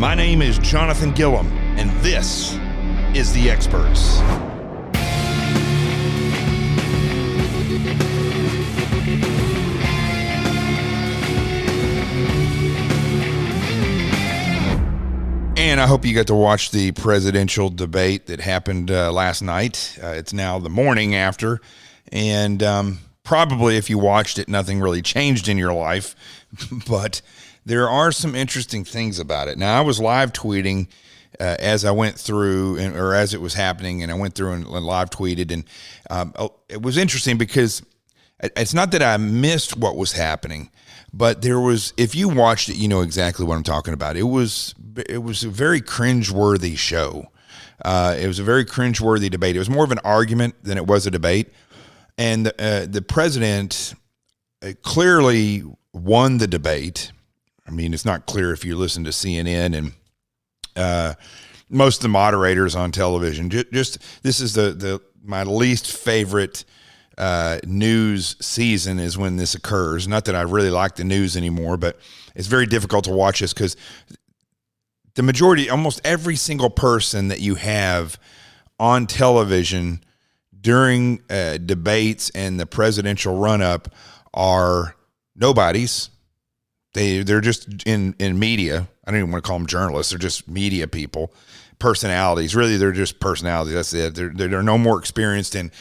My name is Jonathan Gilliam, and this is The Experts. And I hope you got to watch the presidential debate that happened last night. It's now the morning after, and probably if you watched it, nothing really changed in your life, but there are some interesting things about it. Now, I was live tweeting as I went through, or as it was happening, and I went through and live tweeted, and it was interesting because it's not that I missed what was happening, but there was, if you watched it, you know exactly what I'm talking about. It was a very cringeworthy show. It was a very cringeworthy debate. It was more of an argument than it was a debate. And the president clearly won the debate. I mean, it's not clear if you listen to CNN and most of the moderators on television. Just this is my least favorite news season is when this occurs. Not that I really like the news anymore, but it's very difficult to watch this because the majority, almost every single person that you have on television during debates and the presidential run-up are nobodies. They're just in media. I don't even want to call them journalists. They're just media people, personalities. Really, they're just personalities. That's it. They're no more experienced in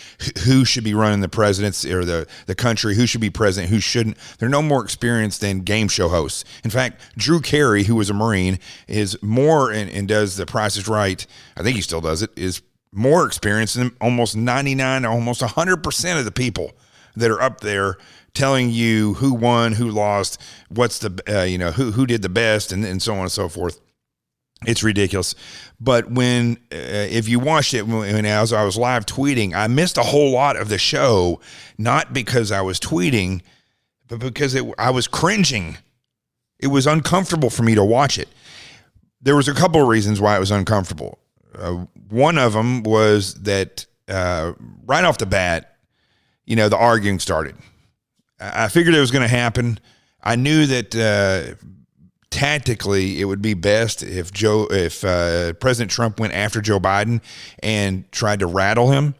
who should be running the presidency or the country, who should be president, who shouldn't. They're no more experienced than game show hosts. In fact, Drew Carey, who was a Marine, is more and does The Price is Right. I think he still does it. Is more experienced than almost 99, almost 100% of the people that are up there telling you who won, who lost, what's the who did the best, and so on and so forth. It's ridiculous. But when if you watched it when as I was live tweeting, I missed a whole lot of the show, not because I was tweeting, but because I was cringing. It was uncomfortable for me to watch it. There was a couple of reasons why it was uncomfortable. One of them was that right off the bat, the arguing started. I figured it was going to happen. I knew that tactically it would be best if President Trump went after Joe Biden and tried to rattle him.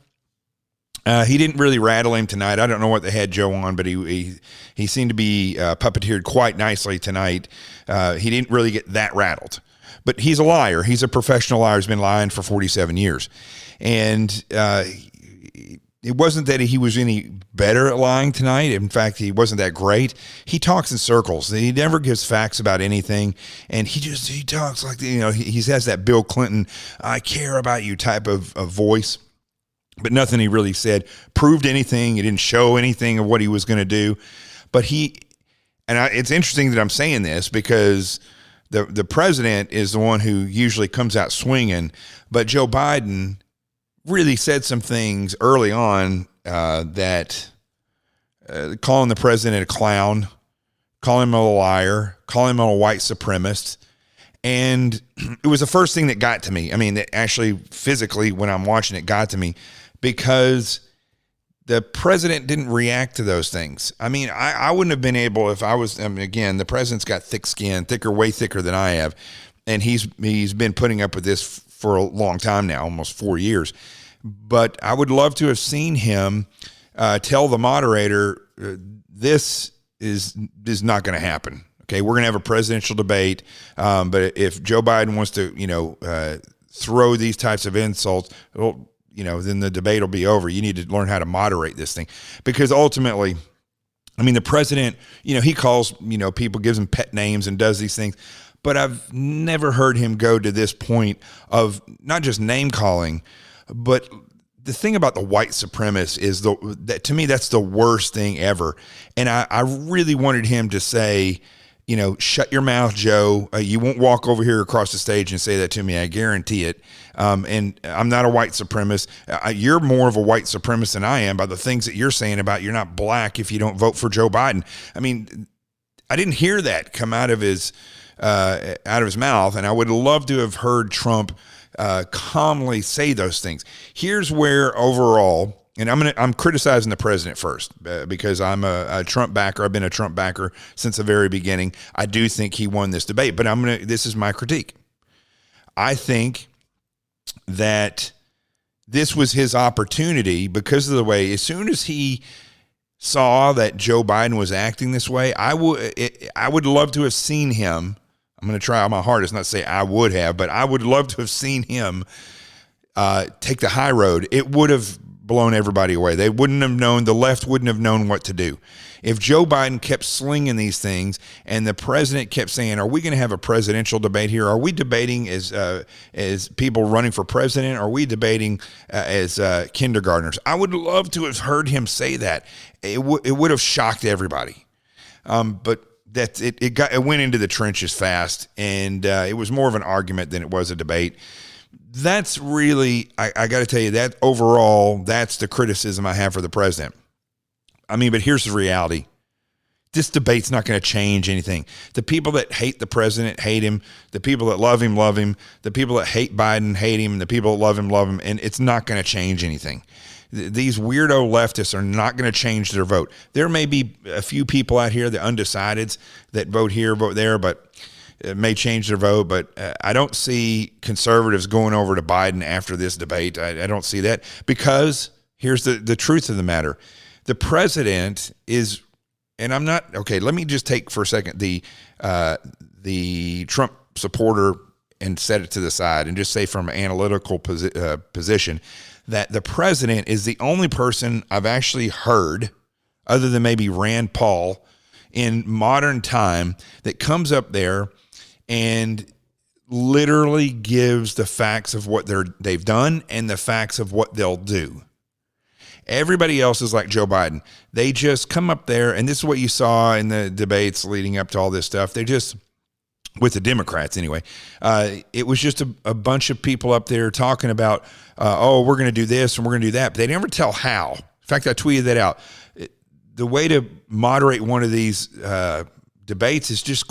He didn't really rattle him tonight. I don't know what they had Joe on, but he seemed to be puppeteered quite nicely tonight. He didn't really get that rattled. But he's a liar. He's a professional liar. He's been lying for 47 years. And it wasn't that he was any better at lying tonight. In fact, he wasn't that great. He talks in circles. He never gives facts about anything. And he talks like, he has that Bill Clinton, I care about you type of voice. But nothing he really said proved anything. He didn't show anything of what he was going to do. But it's interesting that I'm saying this because the president is the one who usually comes out swinging. But Joe Biden really said some things early on that calling the president a clown, calling him a liar, calling him a white supremacist. And it was the first thing that got to me. I mean, that actually physically when I'm watching it got to me because the president didn't react to those things. I mean, I wouldn't have been able if I was, again, the president's got thick skin, way thicker than I have. And he's been putting up with this for a long time now, almost 4 years. But I would love to have seen him tell the moderator, this is not going to happen. Okay, we're going to have a presidential debate. But if Joe Biden wants to, throw these types of insults, then the debate will be over. You need to learn how to moderate this thing. Because ultimately, I mean, the president, he calls, people, gives them pet names and does these things. But I've never heard him go to this point of not just name calling, but the thing about the white supremacist is that to me, that's the worst thing ever. And I really wanted him to say, shut your mouth, Joe. You won't walk over here across the stage and say that to me. I guarantee it. And I'm not a white supremacist. You're more of a white supremacist than I am by the things that you're saying about you're not black if you don't vote for Joe Biden. I mean, I didn't hear that come out of his mouth, and I would love to have heard Trump calmly say those things. Here's where overall, and I'm criticizing the president first because I'm a Trump backer. I've been a Trump backer since the very beginning. I do think he won this debate, but this is my critique. I think that this was his opportunity because of the way, as soon as he saw that Joe Biden was acting this way, I would love to have seen him. I'm going to try my hardest not to say I would have, but I would love to have seen him take the high road. It would have blown everybody away. They wouldn't have known, the left wouldn't have known what to do. If Joe Biden kept slinging these things and the president kept saying, are we going to have a presidential debate here? Are we debating as people running for president? Are we debating as kindergartners? I would love to have heard him say that. It would have shocked everybody. But that it went into the trenches fast, and it was more of an argument than it was a debate. That's really, I got to tell you, that overall, that's the criticism I have for the president. I mean, but here's the reality. This debate's not going to change anything. The people that hate the president hate him. The people that love him, love him. The people that hate Biden hate him. The people that love him, love him. And it's not going to change anything. These weirdo leftists are not going to change their vote. There may be a few people out here, the undecideds, that vote here, vote there, but it may change their vote. But I don't see conservatives going over to Biden after this debate. I don't see that, because here's the truth of the matter. The president is, and I'm not, okay, let me just take for a second the Trump supporter and set it to the side and just say from an analytical position that the president is the only person I've actually heard, other than maybe Rand Paul, in modern time that comes up there and literally gives the facts of what they've done and the facts of what they'll do. Everybody else is like Joe Biden. They just come up there, and this is what you saw in the debates leading up to all this stuff. They just, with the Democrats anyway, it was just a bunch of people up there talking about, we're going to do this and we're going to do that. But they never tell how. In fact, I tweeted that out. The way to moderate one of these debates is just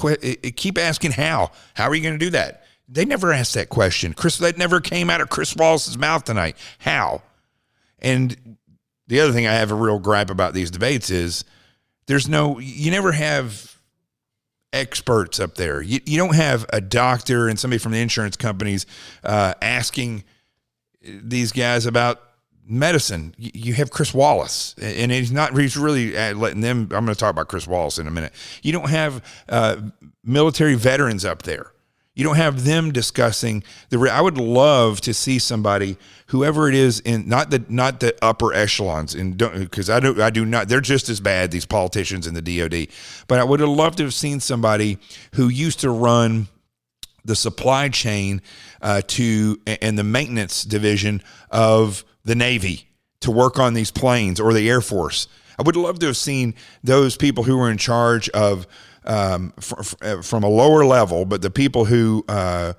keep asking how. How are you going to do that? They never asked that question. That never came out of Chris Wallace's mouth tonight. How? And the other thing I have a real gripe about these debates is you never have experts up there. You don't have a doctor and somebody from the insurance companies asking these guys about medicine. You have Chris Wallace, and he's really letting them. I'm going to talk about Chris Wallace in a minute. You don't have military veterans up there. You don't have them discussing I would love to see somebody, whoever it is, in not the upper echelons, because I do not. They're just as bad, these politicians in the DOD. But I would have loved to have seen somebody who used to run the supply chain and the maintenance division of the Navy to work on these planes, or the Air Force. I would love to have seen those people who were in charge of. From a lower level, but the people who have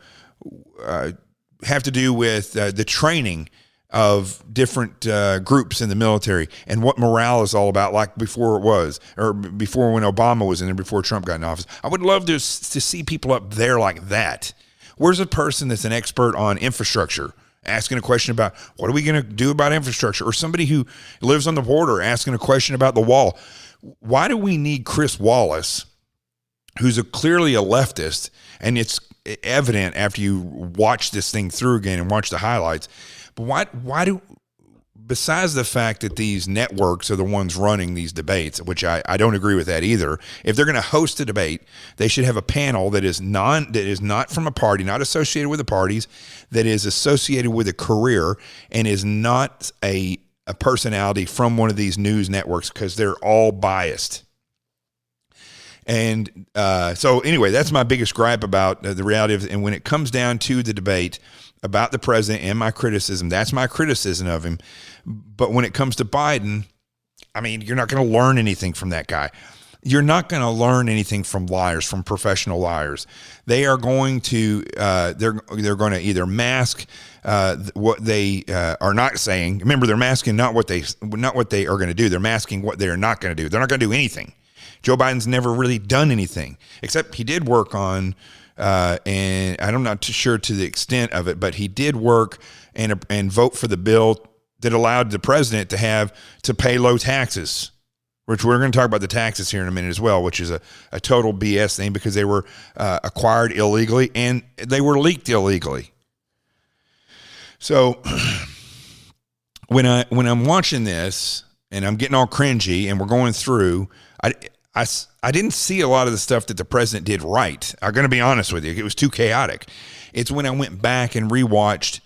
to do with the training of different groups in the military and what morale is all about, like before it was, or before when Obama was in there, before Trump got in office. I would love to see people up there like that. Where's a person that's an expert on infrastructure asking a question about what are we going to do about infrastructure, or somebody who lives on the border asking a question about the wall? Why do we need Chris Wallace, who's clearly a leftist, and it's evident after you watch this thing through again and watch the highlights. But besides the fact that these networks are the ones running these debates, which I don't agree with that either, if they're going to host a debate, they should have a panel that is not from a party, not associated with the parties, that is associated with a career, and is not a personality from one of these news networks, because they're all biased. And so anyway, that's my biggest gripe about the reality of it. And when it comes down to the debate about the president and my criticism, that's my criticism of him. But when it comes to Biden, I mean, you're not going to learn anything from that guy. You're not going to learn anything from liars, from professional liars. They are going to they're going to either mask what they are not saying. Remember, they're masking not what they are going to do. They're masking what they are not going to do. They're not going to do anything. Joe Biden's never really done anything, except he did work on, and I'm not too sure to the extent of it, but he did work and vote for the bill that allowed the president to pay low taxes, which we're going to talk about the taxes here in a minute as well, which is a total BS thing, because they were acquired illegally and they were leaked illegally. So when I'm watching this and I'm getting all cringy and we're going through, I didn't see a lot of the stuff that the president did right. I'm going to be honest with you. It was too chaotic. It's when I went back and rewatched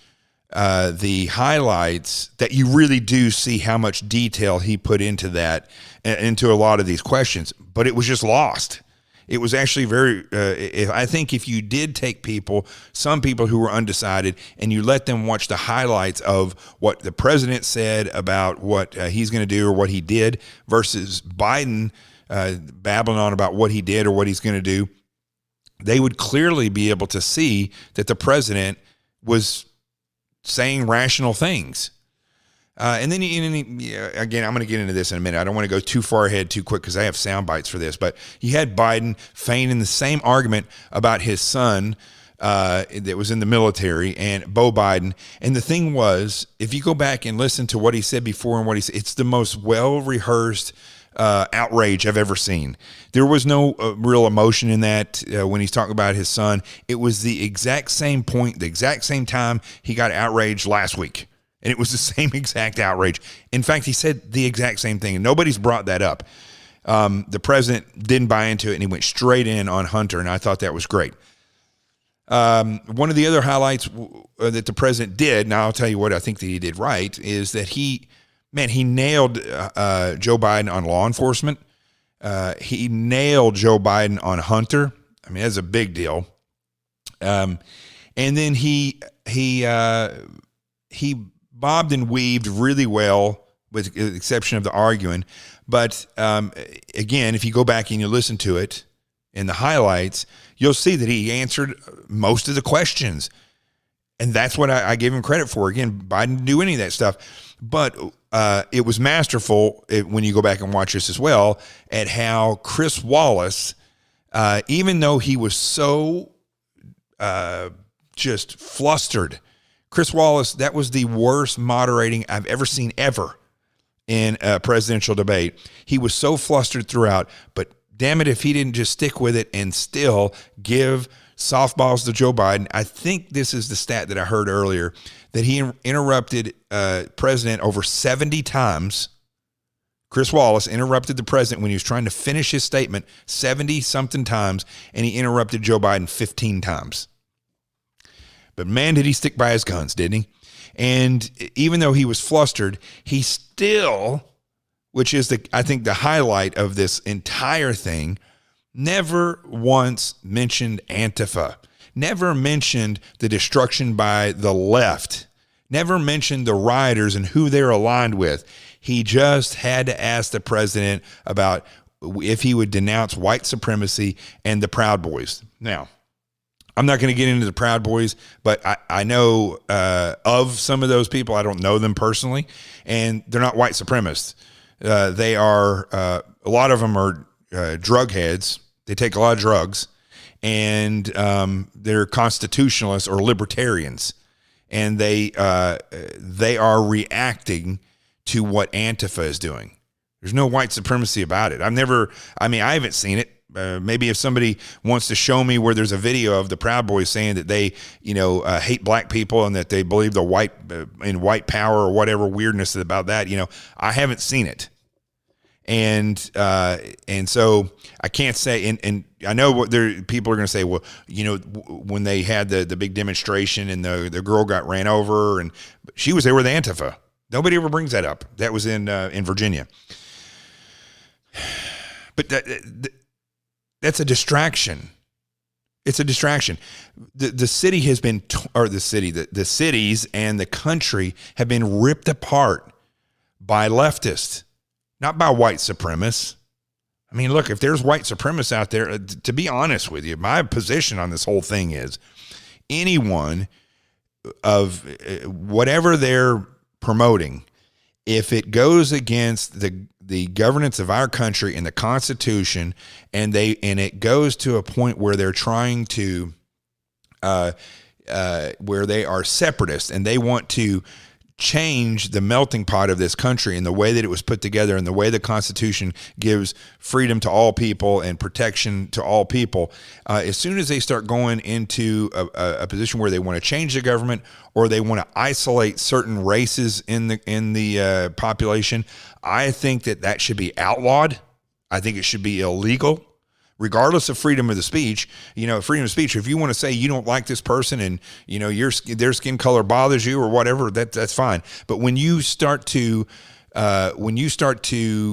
the highlights that you really do see how much detail he put into that, into a lot of these questions. But it was just lost. It was actually very, I think if you did take some people who were undecided, and you let them watch the highlights of what the president said about what he's going to do or what he did versus Biden babbling on about what he did or what he's going to do, they would clearly be able to see that the president was saying rational things. And then, again, I'm going to get into this in a minute. I don't want to go too far ahead too quick because I have sound bites for this. But you had Biden feigning the same argument about his son that was in the military, and Beau Biden. And the thing was, if you go back and listen to what he said before and what he said, it's the most well-rehearsed outrage I've ever seen. There was no real emotion in that when he's talking about his son. It was the exact same point, the exact same time he got outraged last week. And it was the same exact outrage. In fact, he said the exact same thing, and nobody's brought that up. The president didn't buy into it, and he went straight in on Hunter, and I thought that was great. One of the other highlights that the president did, and I'll tell you what I think that he did right, is that he nailed Joe Biden on law enforcement. He nailed Joe Biden on Hunter. I mean, that's a big deal. And then he bobbed and weaved really well, with the exception of the arguing. But again, if you go back and you listen to it in the highlights, you'll see that he answered most of the questions. And that's what I gave him credit for. Again, Biden didn't do any of that stuff. But it was masterful, when you go back and watch this as well, at how Chris Wallace, even though he was so just flustered, Chris Wallace, that was the worst moderating I've ever seen ever in a presidential debate. He was so flustered throughout, but damn it if he didn't just stick with it and still give softballs to Joe Biden. I think this is the stat that I heard earlier, that he interrupted president over 70 times. Chris Wallace interrupted the president when he was trying to finish his statement 70-something times, and he interrupted Joe Biden 15 times. But man, did he stick by his guns, didn't he? And even though he was flustered, he still, which is I think the highlight of this entire thing, never once mentioned Antifa, never mentioned the destruction by the left, never mentioned the rioters and who they're aligned with. He just had to ask the president about if he would denounce white supremacy and the Proud Boys. Now, I'm not going to get into the Proud Boys, but I know of some of those people. I don't know them personally, and they're not white supremacists. They are, a lot of them are drug heads. They take a lot of drugs, and they're constitutionalists or libertarians, and they are reacting to what Antifa is doing. There's no white supremacy about it. I haven't seen it. Maybe if somebody wants to show me where there's a video of the Proud Boys saying that they, hate black people and that they believe the in white power or whatever weirdness about that, I haven't seen it. And so I can't say, and I know what people are going to say, well, when they had the big demonstration and the girl got ran over, and she was there with Antifa. Nobody ever brings that up. That was in Virginia. But that's a distraction. It's a distraction. The city has been, the cities and the country have been ripped apart by leftists, not by white supremacists. I mean, look, if there's white supremacists out there, to be honest with you, my position on this whole thing is anyone of whatever they're promoting, if it goes against the governance of our country and the Constitution, and it goes to a point where they're trying to, where they are separatists and they want to change the melting pot of this country and the way that it was put together and the way the Constitution gives freedom to all people and protection to all people, as soon as they start going into a position where they want to change the government or they want to isolate certain races in the population, I think that should be outlawed. I think it should be illegal. Regardless of freedom of the speech, freedom of speech, if you want to say you don't like this person and, their skin color bothers you or whatever, that's fine. But when you start to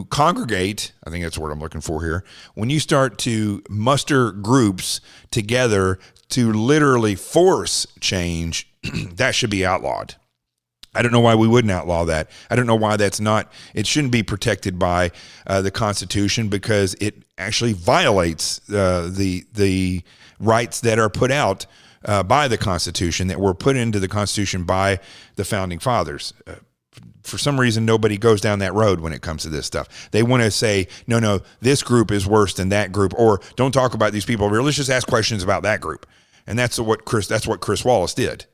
congregate, I think that's the word I'm looking for here, when you start to muster groups together to literally force change, that should be outlawed. I don't know why we wouldn't outlaw that. I don't know why it shouldn't be protected by the Constitution, because it actually violates the rights that are put out by the Constitution, that were put into the Constitution by the Founding Fathers. For some reason, nobody goes down that road when it comes to this stuff. They want to say, no, this group is worse than that group, or don't talk about these people. Let's just ask questions about that group. And that's what Chris Wallace did.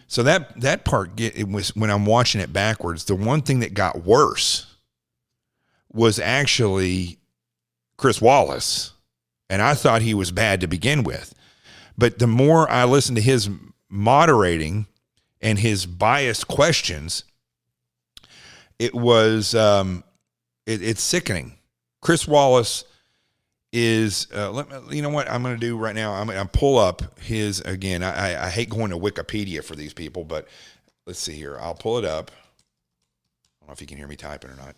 So that part, it was, when I'm watching it backwards, the one thing that got worse was actually Chris Wallace. And I thought he was bad to begin with. But the more I listened to his moderating and his biased questions, it was, it's sickening. Chris Wallace is, you know what I'm going to do right now? I'm going to pull up his, again, I hate going to Wikipedia for these people, but let's see here. I'll pull it up. I don't know if you can hear me typing or not.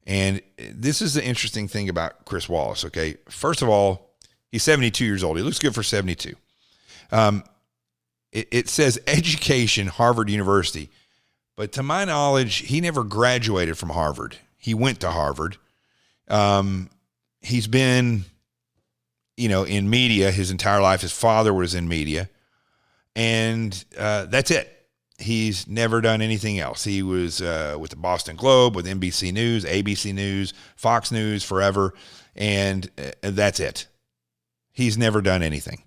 And this is the interesting thing about Chris Wallace, okay? First of all, he's 72 years old. He looks good for 72. It says education, Harvard University. But to my knowledge, he never graduated from Harvard. He went to Harvard. He's been, in media his entire life. His father was in media. And that's it. He's never done anything else. He was with the Boston Globe, with NBC News, ABC News, Fox News forever. And that's it. He's never done anything.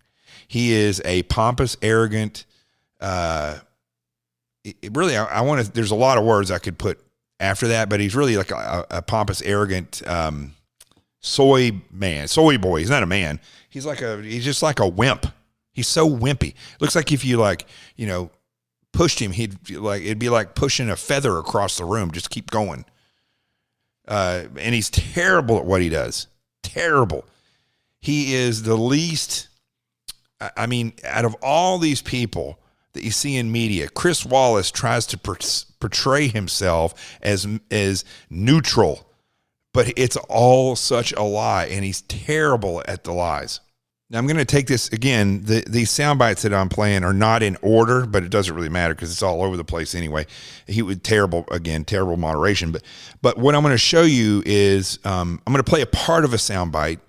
He is a pompous, arrogant, I want to, there's a lot of words I could put after that, but he's really like a pompous, arrogant soy boy. He's not a man. He's just like a wimp. He's so wimpy. Looks like if you pushed him, it'd be like pushing a feather across the room. Just keep going. And he's terrible at what he does. Terrible. He is the least, out of all these people that you see in media, Chris Wallace tries to portray himself as neutral, but it's all such a lie, and he's terrible at the lies. Now, I'm going to take this again. These sound bites that I'm playing are not in order, but it doesn't really matter because it's all over the place anyway. He was terrible moderation. But what I'm going to show you is I'm going to play a part of a sound bite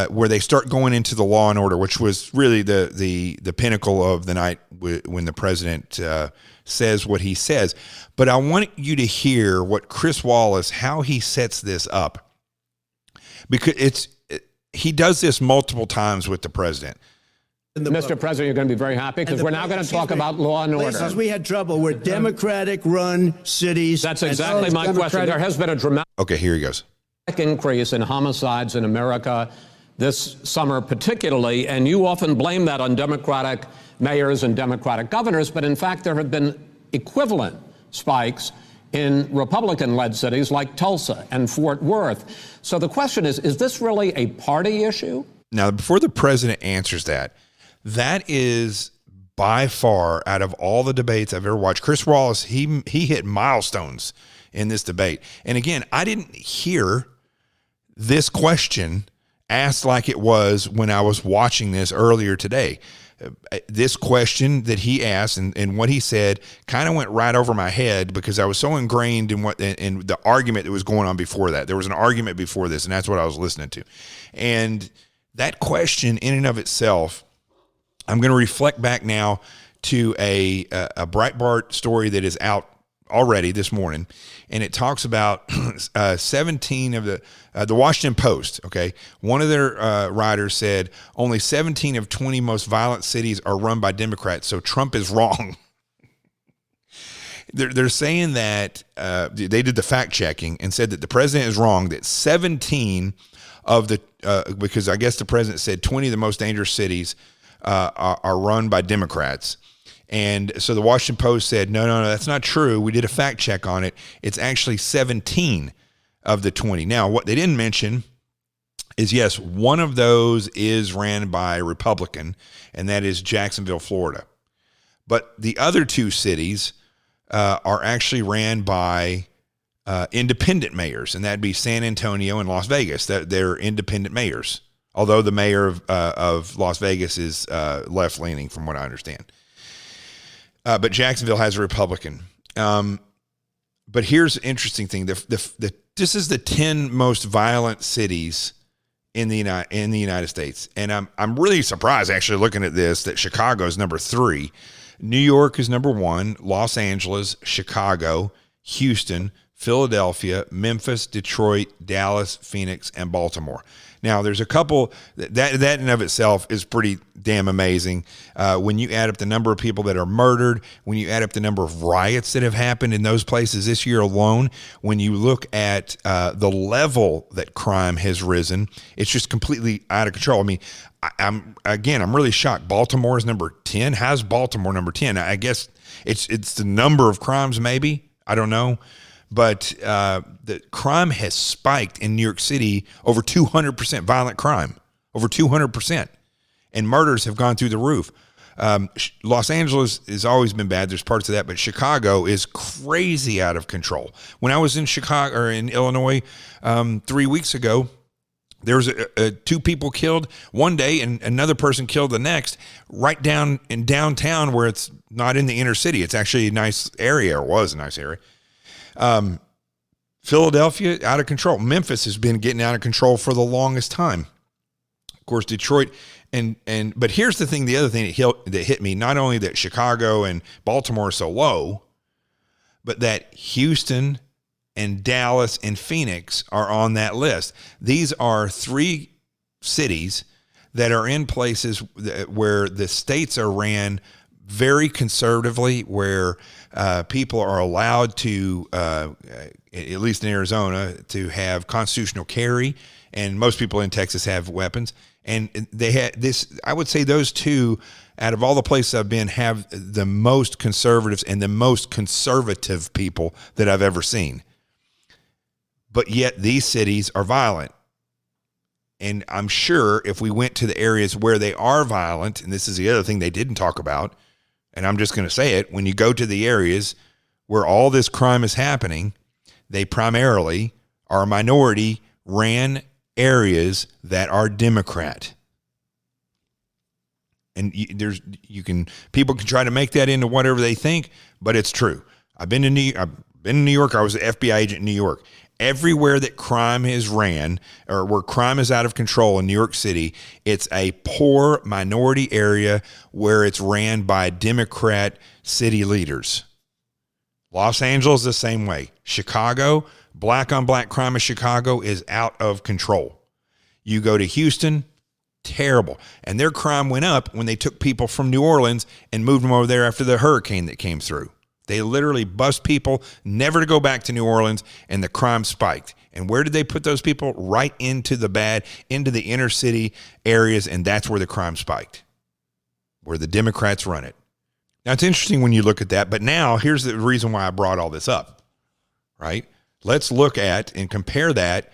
where they start going into the law and order, which was really the pinnacle of the night when the president says what he says. But I want you to hear what Chris Wallace, how he sets this up, because he does this multiple times with the president. Mr. President, you're going to be very happy because we're now going to talk about law and order. Places we had trouble were Democratic-run cities. That's exactly my question. There has been a dramatic Okay, here he goes. Increase in homicides in America this summer particularly, and you often blame that on Democratic mayors and Democratic governors, but in fact there have been equivalent spikes in Republican-led cities like Tulsa and Fort Worth. So the question is this really a party issue? Now, before the president answers that is by far, out of all the debates I've ever watched, Chris Wallace, he hit milestones in this debate. And again, I didn't hear this question asked like it was when I was watching this earlier today. This question that he asked and what he said kind of went right over my head because I was so ingrained in the argument that was going on before that. There was an argument before this, and that's what I was listening to. And that question in and of itself, I'm going to reflect back now to a Breitbart story that is out already this morning, and it talks about 17 of the Washington Post, okay? One of their writers said only 17 of 20 most violent cities are run by Democrats, so Trump is wrong. they're saying that they did the fact checking and said that the president is wrong, that 17 of the, because I guess the president said 20 of the most dangerous cities are run by Democrats. And so the Washington Post said, no, that's not true. We did a fact check on it. It's actually 17 of the 20. Now, what they didn't mention is, yes, one of those is ran by a Republican, and that is Jacksonville, Florida. But the other two cities are actually ran by independent mayors, and that'd be San Antonio and Las Vegas. They're independent mayors, although the mayor of Las Vegas is left-leaning, from what I understand. But Jacksonville has a Republican. But here's the interesting thing: this is the 10 most violent cities in the United States, and I'm really surprised, actually, looking at this, that Chicago is number 3, New York is number 1, Los Angeles, Chicago, Houston, Philadelphia, Memphis, Detroit, Dallas, Phoenix, and Baltimore. Now, there's a couple that in and of itself is pretty damn amazing. When you add up the number of people that are murdered, when you add up the number of riots that have happened in those places this year alone, when you look at the level that crime has risen, it's just completely out of control. I mean, I'm really shocked. Baltimore is number 10. How's Baltimore number 10? I guess it's the number of crimes, maybe. I don't know. But the crime has spiked in New York City over 200%, violent crime, over 200%. And murders have gone through the roof. Los Angeles has always been bad. There's parts of that. But Chicago is crazy out of control. When I was in Chicago, or in Illinois 3 weeks ago, there was 2 people killed one day and another person killed the next, right down in downtown, where it's not in the inner city. It's actually a nice area, or was a nice area. Philadelphia, out of control. Memphis has been getting out of control for the longest time. Of course, Detroit, but here's the thing, the other thing that hit me, not only that Chicago and Baltimore are so low, but that Houston and Dallas and Phoenix are on that list. These are 3 cities that are in places where the states are ran very conservatively, where people are allowed to, at least in Arizona, to have constitutional carry, and most people in Texas have weapons. And they had this, I would say those 2, out of all the places I've been, have the most conservatives and the most conservative people that I've ever seen. But yet these cities are violent. And I'm sure if we went to the areas where they are violent, and this is the other thing they didn't talk about, and I'm just going to say it, when you go to the areas where all this crime is happening, they primarily are minority-ran areas that are Democrat. And people can try to make that into whatever they think, but it's true. I've been to New York. I was an FBI agent in New York. Everywhere that crime is ran, or where crime is out of control in New York City, it's a poor minority area where it's ran by Democrat city leaders. Los Angeles, the same way. Chicago, black on black crime in Chicago is out of control. You go to Houston, terrible. And their crime went up when they took people from New Orleans and moved them over there after the hurricane that came through. They literally bust people never to go back to New Orleans, and the crime spiked. And where did they put those people? Right into the inner city areas, and that's where the crime spiked, where the Democrats run it. Now, it's interesting when you look at that, but now here's the reason why I brought all this up, right? Let's look at and compare that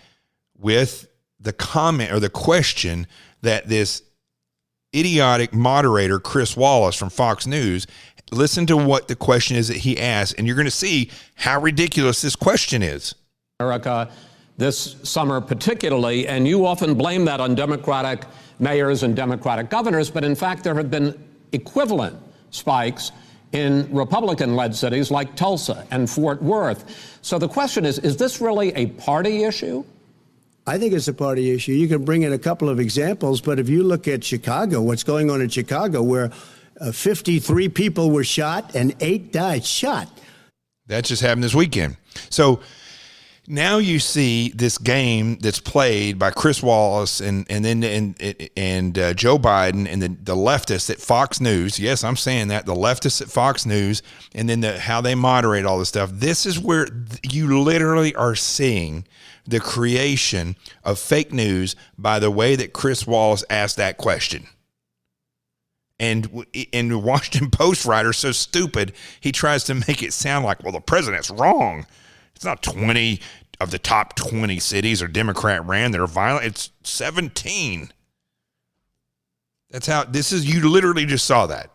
with the comment or the question that this idiotic moderator, Chris Wallace from Fox News, listen to what the question is that he asked, and you're going to see how ridiculous this question is. America this summer particularly, and you often blame that on Democratic mayors and Democratic governors, but in fact there have been equivalent spikes in Republican-led cities like Tulsa and Fort Worth. So the question is this really a party issue? I think it's a party issue. You can bring in a couple of examples, but if you look at Chicago, what's going on in Chicago, where 53 people were shot and 8 died shot. That just happened this weekend. So now you see this game that's played by Chris Wallace and Joe Biden and the leftists at Fox News. Yes, I'm saying that, the leftists at Fox News, and then how they moderate all this stuff. This is where you literally are seeing the creation of fake news by the way that Chris Wallace asked that question. And the Washington Post writer, so stupid, he tries to make it sound like, well, the president's wrong. It's not 20 of the top 20 cities are Democrat ran that are violent. It's 17. That's how this is. You literally just saw that.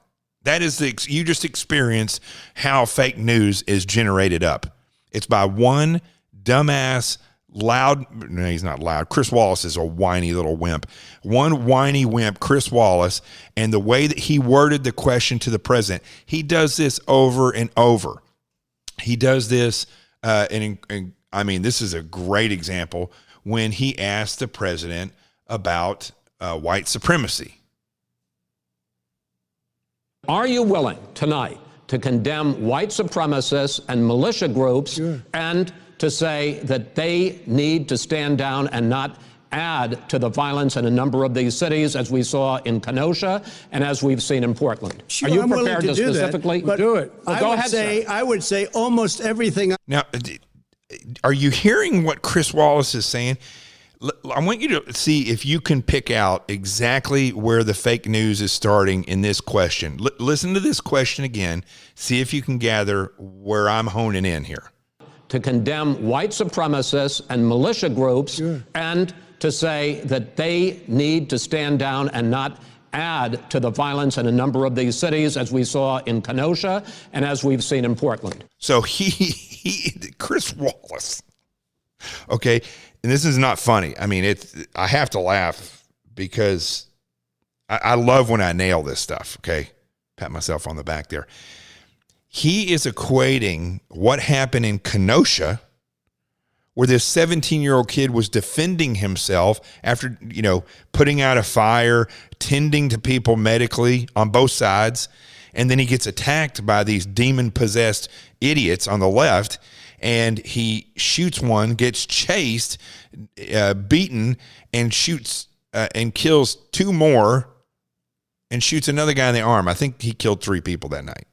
That is you just experienced how fake news is generated up. It's by one dumbass, loud. No, he's not loud. Chris Wallace is a whiny little wimp. One whiny wimp, Chris Wallace, and the way that he worded the question to the president. He does this over and over. He does this. And I mean, this is a great example when he asked the president about white supremacy. Are you willing tonight to condemn white supremacists and militia groups and to say that they need to stand down and not add to the violence in a number of these cities, as we saw in Kenosha and as we've seen in Portland? Sure, are you I'm prepared to do specifically that, do it? Well, go ahead, sir. I would say almost everything. Now, are you hearing what Chris Wallace is saying? I want you to see if you can pick out exactly where the fake news is starting in this question. Listen to this question again. See if you can gather where I'm honing in here. To condemn white supremacists and militia groups and to say that they need to stand down and not add to the violence in a number of these cities, as we saw in Kenosha and as we've seen in Portland. So Chris Wallace, okay, and this is not funny. I mean, I have to laugh because I love when I nail this stuff, okay? Pat myself on the back there. He is equating what happened in Kenosha, where this 17-year-old kid was defending himself after, putting out a fire, tending to people medically on both sides, and then he gets attacked by these demon-possessed idiots on the left, and he shoots one, gets chased, beaten, and shoots and kills two more, and shoots another guy in the arm. I think he killed 3 people that night.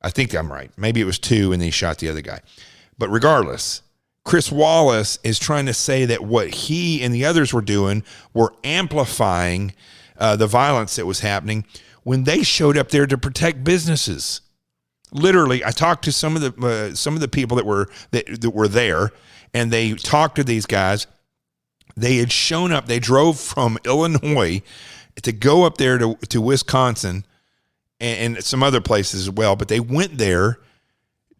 I think I'm right. Maybe it was 2, and then he shot the other guy. But regardless, Chris Wallace is trying to say that what he and the others were doing were amplifying the violence that was happening when they showed up there to protect businesses. Literally, I talked to some of the people that were there, and they talked to these guys. They had shown up. They drove from Illinois to go up there to Wisconsin and some other places as well, but they went there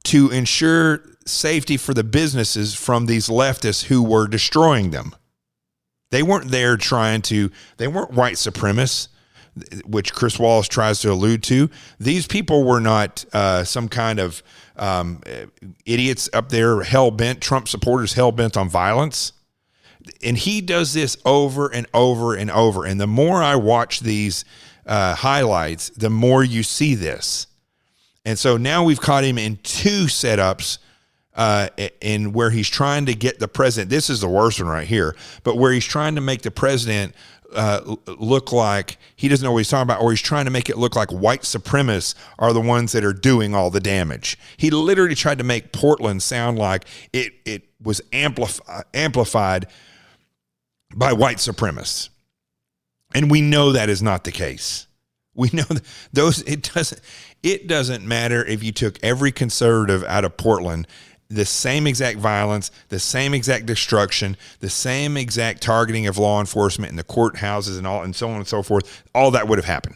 to ensure safety for the businesses from these leftists who were destroying them. They weren't there they weren't white supremacists, which Chris Wallace tries to allude to. These people were not some kind of idiots up there, hell-bent, Trump supporters hell-bent on violence. And he does this over and over and over. And the more I watch these highlights, the more you see this. And so now we've caught him in 2 setups in where he's trying to get the president. This is the worst one right here, but where he's trying to make the president look like he doesn't know what he's talking about, or he's trying to make it look like white supremacists are the ones that are doing all the damage. He literally tried to make Portland sound like it was amplified by white supremacists. And we know that is not the case. We know that it doesn't matter if you took every conservative out of Portland, the same exact violence, the same exact destruction, the same exact targeting of law enforcement in the courthouses and so on and so forth, all that would have happened.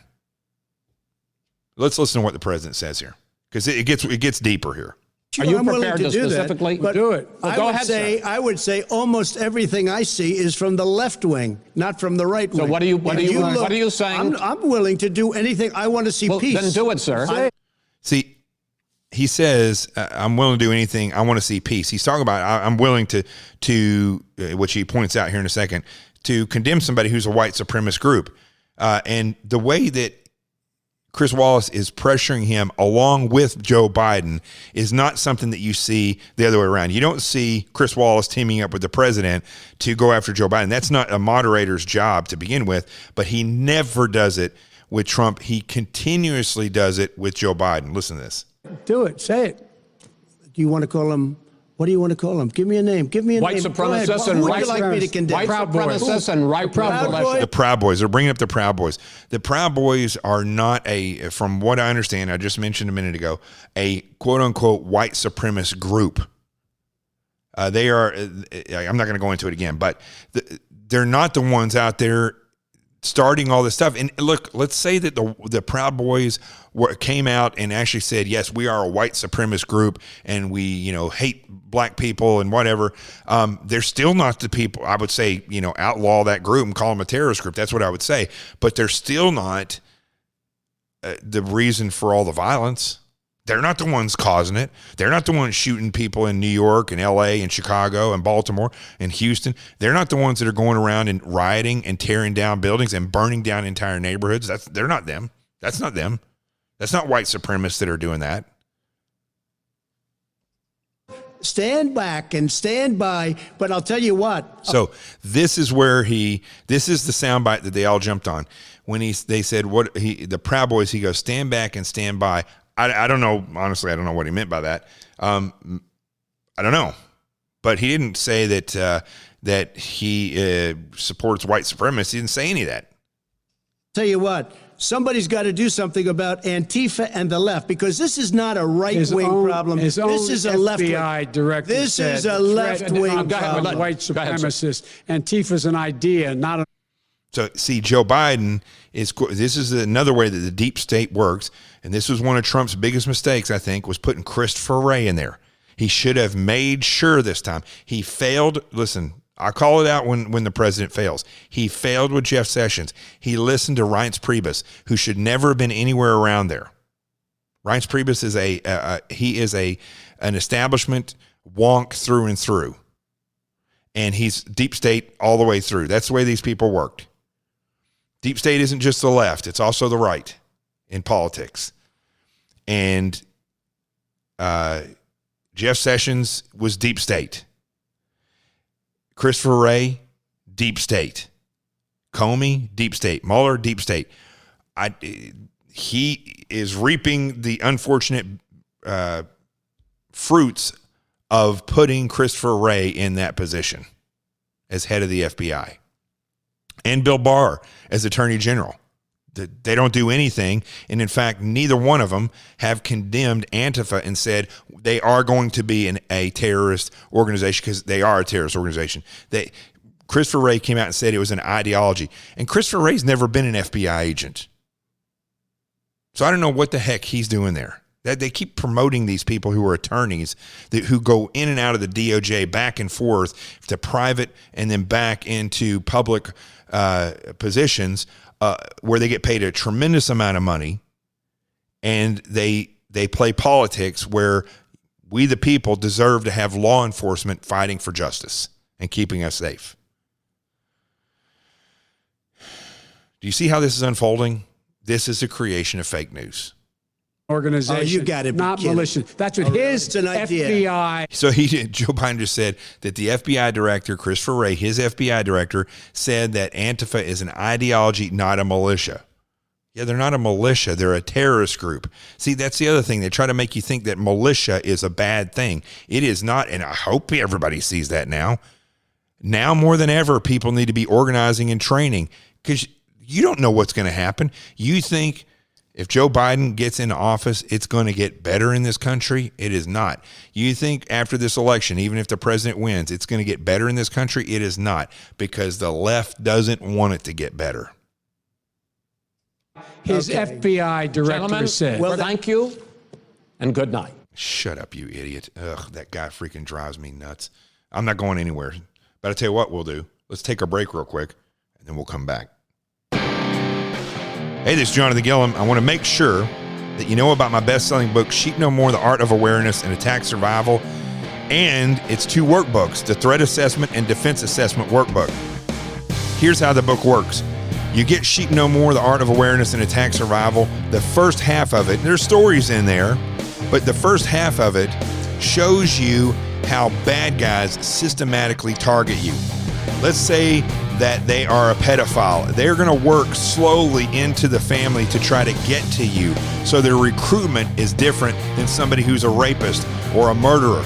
Let's listen to what the president says here, because it gets deeper here. Are you prepared to specifically do it? Well, go ahead, sir. I would say almost everything I see is from the left wing, not from the right wing. So what are you saying? I'm willing to do anything. I want to see peace. Then do it, sir. See, he says, I'm willing to do anything. I want to see peace. He's talking about, I'm willing to which he points out here in a second, to condemn somebody who's a white supremacist group. And the way that Chris Wallace is pressuring him along with Joe Biden is not something that you see the other way around. You don't see Chris Wallace teaming up with the president to go after Joe Biden. That's not a moderator's job to begin with, but he never does it with Trump. He continuously does it with Joe Biden. Listen to this. Do it. Say it. Do you want to call him? What do you want to call him? Give me a name. Give me a White name. supremacists and Who would white you like me to condemn? White supremacists and right Proud The Proud Boys. They're bringing up the Proud Boys. The Proud Boys are not from what I understand, I just mentioned a minute ago, a quote-unquote white supremacist group. They are, I'm not going to go into it again, but they're not the ones out there starting all this stuff. And look, let's say that the Proud Boys came out and actually said, yes, we are a white supremacist group and we, hate black people and whatever. They're still not the people, I would say, outlaw that group and call them a terrorist group. That's what I would say. But they're still not the reason for all the violence. They're not the ones causing it. They're not the ones shooting people in New York and LA and Chicago and Baltimore and Houston. They're not the ones that are going around and rioting and tearing down buildings and burning down entire neighborhoods. They're not them. That's not them. That's not white supremacists that are doing that. Stand back and stand by, but I'll tell you what. So this is where this is the soundbite that they all jumped on. When they said the Proud Boys, he goes, stand back and stand by. I don't know. Honestly, I don't know what he meant by that. I don't know. But he didn't say that he supports white supremacy. He didn't say any of that. Tell you what, somebody's got to do something about Antifa and the left, because this is not a right-wing problem. This is a left-wing. FBI director This said is a left-wing problem. White supremacists. Antifa's an idea, not a... So, see, Joe Biden this is another way that the deep state works, and this was one of Trump's biggest mistakes, I think, was putting Christopher Wray in there. He should have made sure this time. He failed. Listen, I call it out when the president fails. He failed with Jeff Sessions. He listened to Reince Priebus, who should never have been anywhere around there. Reince Priebus is an establishment wonk through and through, and he's deep state all the way through. That's the way these people worked. Deep state isn't just the left, it's also the right in politics. And Jeff Sessions was deep state. Christopher Wray, deep state. Comey, deep state. Mueller, deep state. He is reaping the unfortunate fruits of putting Christopher Wray in that position as head of the FBI. And Bill Barr as Attorney General. They don't do anything. And in fact, neither one of them have condemned Antifa and said they are going to be a terrorist organization, because they are a terrorist organization. Christopher Wray came out and said it was an ideology. And Christopher Wray's never been an FBI agent. So I don't know what the heck he's doing there. They keep promoting these people who are attorneys who go in and out of the DOJ back and forth to private and then back into public positions where they get paid a tremendous amount of money, and they play politics where we the people deserve to have law enforcement fighting for justice and keeping us safe. Do you see how this is unfolding? This is a creation of fake news. Organization, you got it, not malicious. That's what his FBI. So Joe Biden just said that the FBI director, Christopher Wray, his FBI director, said that Antifa is an ideology, not a militia. Yeah, they're not a militia. They're a terrorist group. See, that's the other thing. They try to make you think that militia is a bad thing. It is not, and I hope everybody sees that now. Now more than ever, people need to be organizing and training, because you don't know what's going to happen. You think if Joe Biden gets into office, it's going to get better in this country? It is not. You think after this election, even if the president wins, it's going to get better in this country? It is not, because the left doesn't want it to get better. His FBI director said. Well, thank you and good night. Shut up, you idiot. Ugh, that guy freaking drives me nuts. I'm not going anywhere. But I tell you what we'll do. Let's take a break real quick, and then we'll come back. Hey, this is Jonathan Gilliam. I want to make sure that you know about my best-selling book, Sheep No More, The Art of Awareness and Attack Survival, and its 2 workbooks, the Threat Assessment and Defense Assessment Workbook. Here's how the book works. You get Sheep No More, The Art of Awareness and Attack Survival. The first half of it, there's stories in there, but the first half of it shows you how bad guys systematically target you. Let's say that they are a pedophile. They're going to work slowly into the family to try to get to you. So their recruitment is different than somebody who's a rapist or a murderer.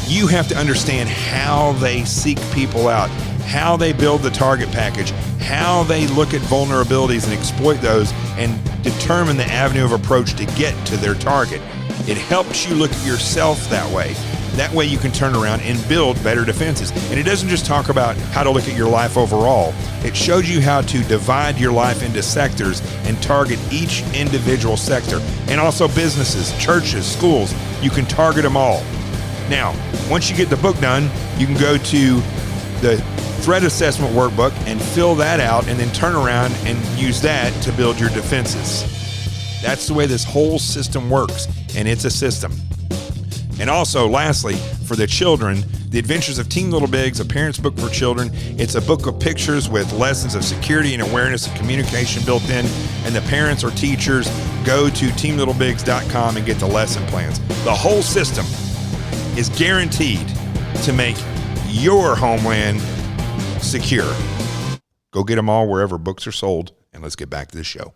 You have to understand how they seek people out, how they build the target package, how they look at vulnerabilities and exploit those and determine the avenue of approach to get to their target. It helps you look at yourself that way. That way you can turn around and build better defenses. And it doesn't just talk about how to look at your life overall. It shows you how to divide your life into sectors and target each individual sector. And also businesses, churches, schools, you can target them all. Now, once you get the book done, you can go to the threat assessment workbook and fill that out and then turn around and use that to build your defenses. That's the way this whole system works, and it's a system. And also, lastly, for the children, The Adventures of Team Little Bigs, a parent's book for children. It's a book of pictures with lessons of security and awareness and communication built in. And the parents or teachers go to teamlittlebigs.com and get the lesson plans. The whole system is guaranteed to make your homeland secure. Go get them all wherever books are sold, and let's get back to the show.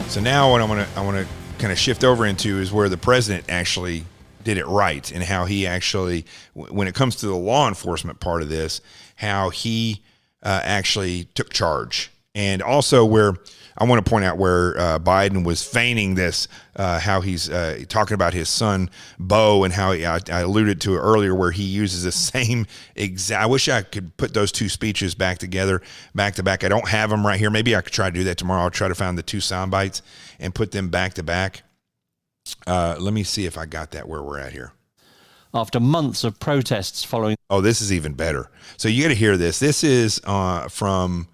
So now what I want to kind of shift over into is where the president actually did it right, and how he actually, when it comes to the law enforcement part of this, how he actually took charge. And also where I want to point out where Biden was feigning this, how he's talking about his son, Beau, and how I alluded to it earlier, where he uses the same exact. I wish I could put those two speeches back together, back to back. I don't have them right here. Maybe I could try to do that tomorrow. I'll try to find the two sound bites and put them back to back. Let me see if I got that where we're at here. After months of protests following. Oh, this is even better. So you got to hear this. This is from,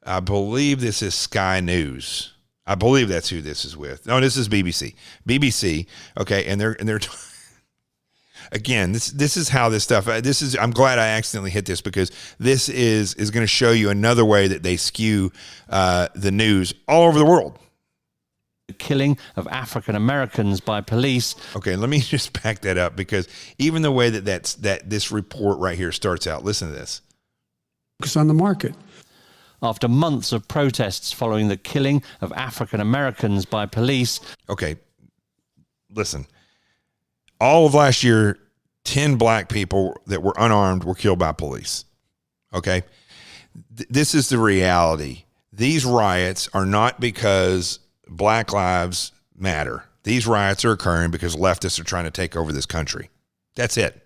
I believe this is Sky News. I believe that's who this is with. No, this is BBC. BBC. Okay, and they're again, this is how this stuff. I'm glad I accidentally hit this, because this is going to show you another way that they skew the news all over the world. The killing of African Americans by police. Okay, let me just back that up, because even the way that this report right here starts out, listen to this. Focus on the market. After months of protests following the killing of African Americans by police. Okay, listen. All of last year, 10 black people that were unarmed were killed by police. Okay? This is the reality. These riots are not because Black Lives Matter. These riots are occurring because leftists are trying to take over this country. That's it.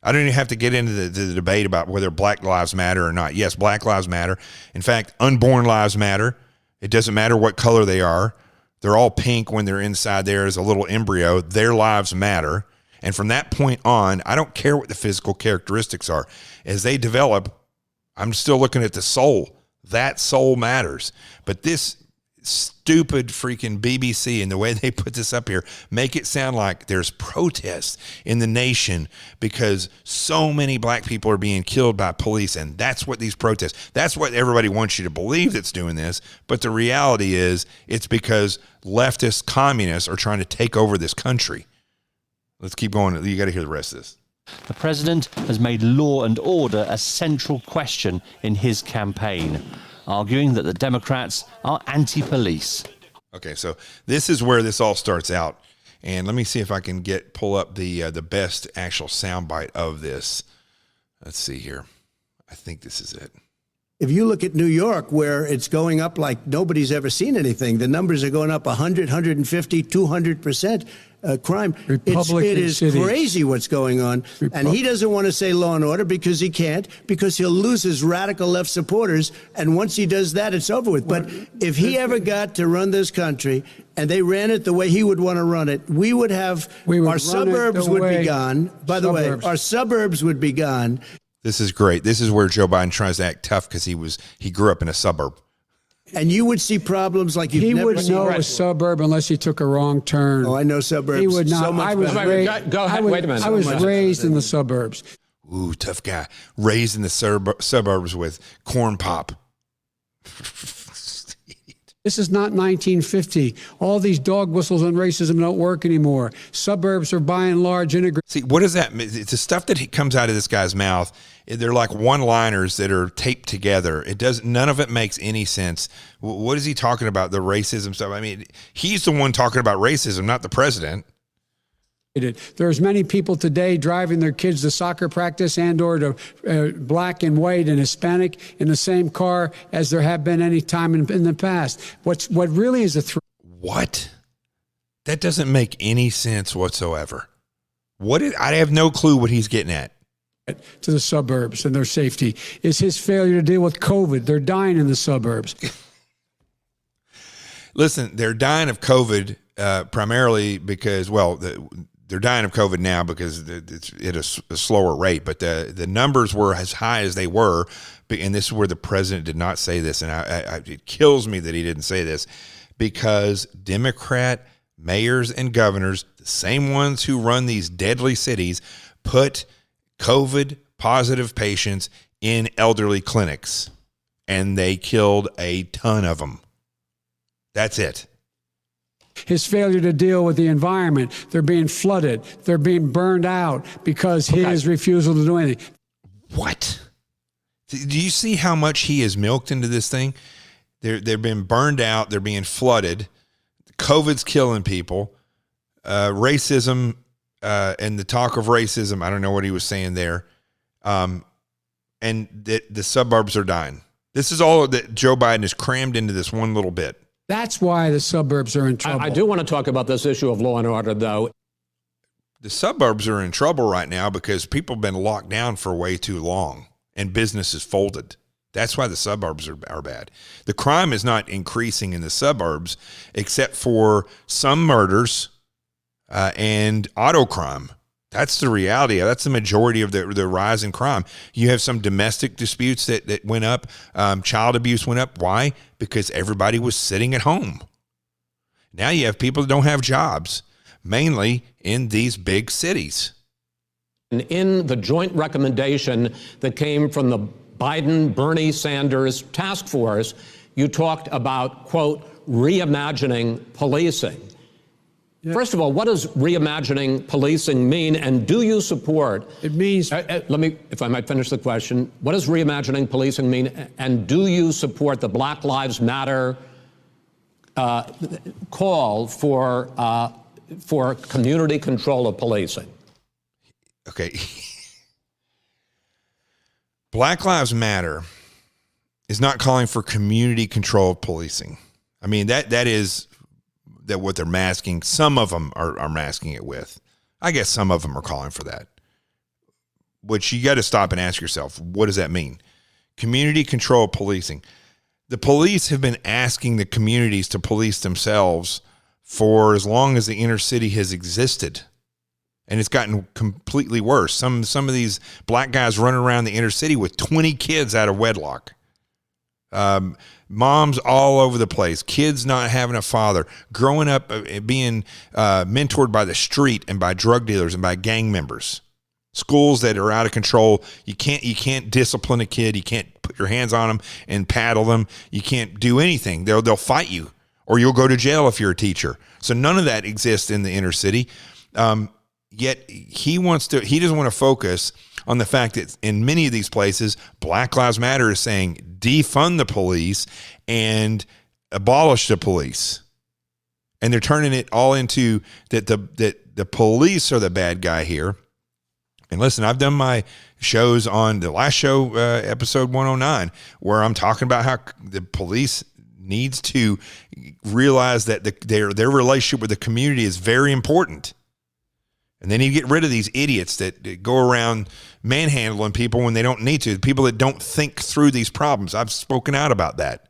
I don't even have to get into the debate about whether Black Lives Matter or not. Yes, Black Lives Matter. In fact, unborn lives matter. It doesn't matter what color they are. They're all pink when they're inside there as a little embryo. Their lives matter. And from that point on, I don't care what the physical characteristics are. As they develop, I'm still looking at the soul. That soul matters. But this stupid freaking BBC and the way they put this up here make it sound like there's protests in the nation because so many black people are being killed by police, and that's what these protests, that's what everybody wants you to believe that's doing this. But the reality is it's because leftist communists are trying to take over this country. Let's keep going. You got to hear the rest of this. The president has made law and order a central question in his campaign, arguing that the Democrats are anti-police. Okay, so this is where this all starts out. And let me see if I can pull up the best actual soundbite of this. Let's see here. I think this is it. If you look at New York, where it's going up like nobody's ever seen anything, the numbers are going up 100, 150, 200%. Crime. It is crazy what's going on. And he doesn't want to say law and order because he can't, because he'll lose his radical left supporters. And once he does that, it's over with. But if he ever got to run this country and they ran it the way he would want to run it, our suburbs would be gone. By the way, our suburbs would be gone. This is great. This is where Joe Biden tries to act tough because he grew up in a suburb. And you would see problems like you've He never wouldn't seen. know a suburb unless he took a wrong turn. Oh, I know suburbs. He would not. So much I was better. raised. Go ahead. Wait a minute. I was So much raised in the suburbs. Ooh, tough guy. Raised in the suburbs with corn pop. This is not 1950. All these dog whistles on racism don't work anymore. Suburbs are by and large integrated. See, what does that mean? It's the stuff that comes out of this guy's mouth. They're like one-liners that are taped together. None of it makes any sense. What is he talking about? The racism stuff. I mean, he's the one talking about racism, not the president. There's many people today driving their kids to soccer practice and or to black and white and Hispanic in the same car as there have been any time in the past. What really is a threat? What? That doesn't make any sense whatsoever. I have no clue what he's getting at. To the suburbs and their safety is his failure to deal with COVID. They're dying in the suburbs. Listen, they're dying of COVID primarily because, they're dying of COVID now because it's at a slower rate, but the numbers were as high as they were, and this is where the president did not say this, and it kills me that he didn't say this, because Democrat mayors and governors, the same ones who run these deadly cities, put COVID positive patients in elderly clinics, and they killed a ton of them. That's it. His failure to deal with the environment. They're being flooded. They're being burned out because his refusal to do anything. What? Do you see how much he is milked into this thing? They're being burned out. They're being flooded. COVID's killing people. Racism and the talk of racism, I don't know what he was saying there. And the suburbs are dying. This is all that Joe Biden has crammed into this one little bit. That's why the suburbs are in trouble. I do want to talk about this issue of law and order, though. The suburbs are in trouble right now because people have been locked down for way too long and businesses folded. That's why the suburbs are bad. The crime is not increasing in the suburbs except for some murders and auto crime. That's the reality. That's the majority of the rise in crime. You have some domestic disputes that went up. Child abuse went up. Why? Because everybody was sitting at home. Now you have people that don't have jobs, mainly in these big cities. And in the joint recommendation that came from the Biden-Bernie Sanders task force, you talked about, quote, reimagining policing. First of all, what does reimagining policing mean, and do you support? It means. Let me, if I might finish the question. What does reimagining policing mean, and do you support the Black Lives Matter call for community control of policing? Okay. Black Lives Matter is not calling for community control of policing. I mean, that is what they're masking. Some of them are masking it with. I guess some of them are calling for that. Which you got to stop and ask yourself, what does that mean? Community control of policing. The police have been asking the communities to police themselves for as long as the inner city has existed. And it's gotten completely worse. Some of these black guys running around the inner city with 20 kids out of wedlock. Moms all over the place, kids not having a father, growing up being mentored by the street and by drug dealers and by gang members. Schools that are out of control. You can't discipline a kid. You can't put your hands on them and paddle them. You can't do anything. They'll fight you, or you'll go to jail if you're a teacher. So none of that exists in the inner city. Yet he doesn't want to focus on the fact that in many of these places, Black Lives Matter is saying defund the police and abolish the police. And they're turning it all into that the police are the bad guy here. And listen, I've done my shows on the last show, episode 109, where I'm talking about how the police needs to realize that their relationship with the community is very important. And they need to get rid of these idiots that go around manhandling people when they don't need to, people that don't think through these problems. I've spoken out about that.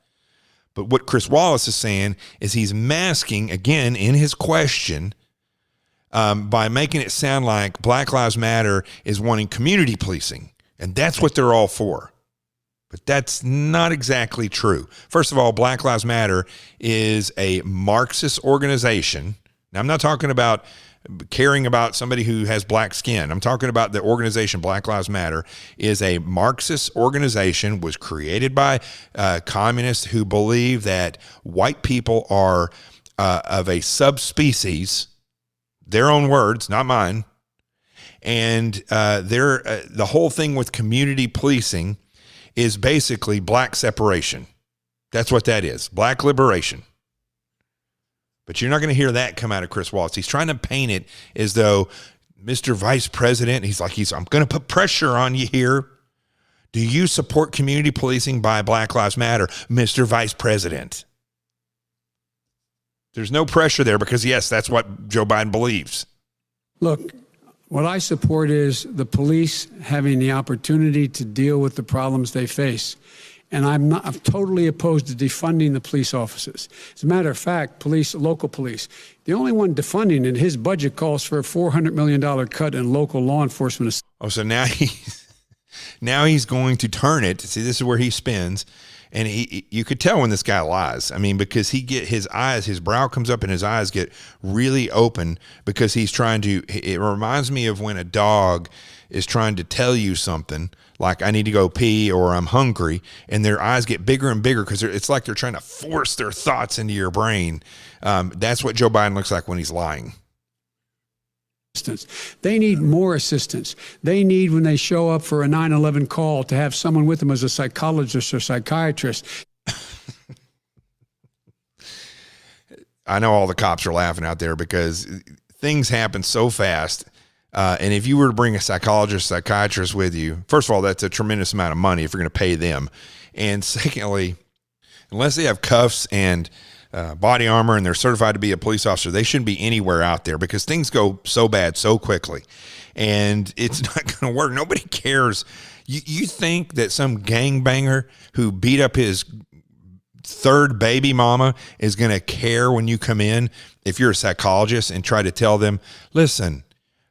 But what Chris Wallace is saying is he's masking, again, in his question, by making it sound like Black Lives Matter is wanting community policing. And that's what they're all for. But that's not exactly true. First of all, Black Lives Matter is a Marxist organization. Now, I'm not talking about caring about somebody who has black skin. I'm talking about the organization Black Lives Matter is a Marxist organization, was created by communists who believe that white people are of a subspecies, their own words, not mine. And the whole thing with community policing is basically black separation. That's what that is, black liberation. But you're not going to hear that come out of Chris Wallace. He's trying to paint it as though Mr. Vice President, I'm going to put pressure on you here. Do you support community policing by Black Lives Matter, Mr. Vice President? There's no pressure there because, yes, that's what Joe Biden believes. Look, what I support is the police having the opportunity to deal with the problems they face. And I'm totally opposed to defunding the police officers. As a matter of fact, local police, the only one defunding in his budget calls for a $400 million cut in local law enforcement. Oh, so now he's going to turn it. See, this is where he spins. And you could tell when this guy lies. I mean, because his brow comes up and his eyes get really open because he's trying to, it reminds me of when a dog is trying to tell you something like I need to go pee or I'm hungry, and their eyes get bigger and bigger because it's like they're trying to force their thoughts into your brain. That's what Joe Biden looks like when he's lying. They need more assistance. They need, when they show up for a 9/11 call, to have someone with them as a psychologist or psychiatrist. I know all the cops are laughing out there because things happen so fast. And if you were to bring a psychologist, psychiatrist with you, first of all, that's a tremendous amount of money if you're going to pay them. And secondly, unless they have cuffs and body armor and they're certified to be a police officer, they shouldn't be anywhere out there because things go so bad so quickly. And it's not going to work. Nobody cares. You think that some gangbanger who beat up his third baby mama is going to care when you come in if you're a psychologist and try to tell them, listen,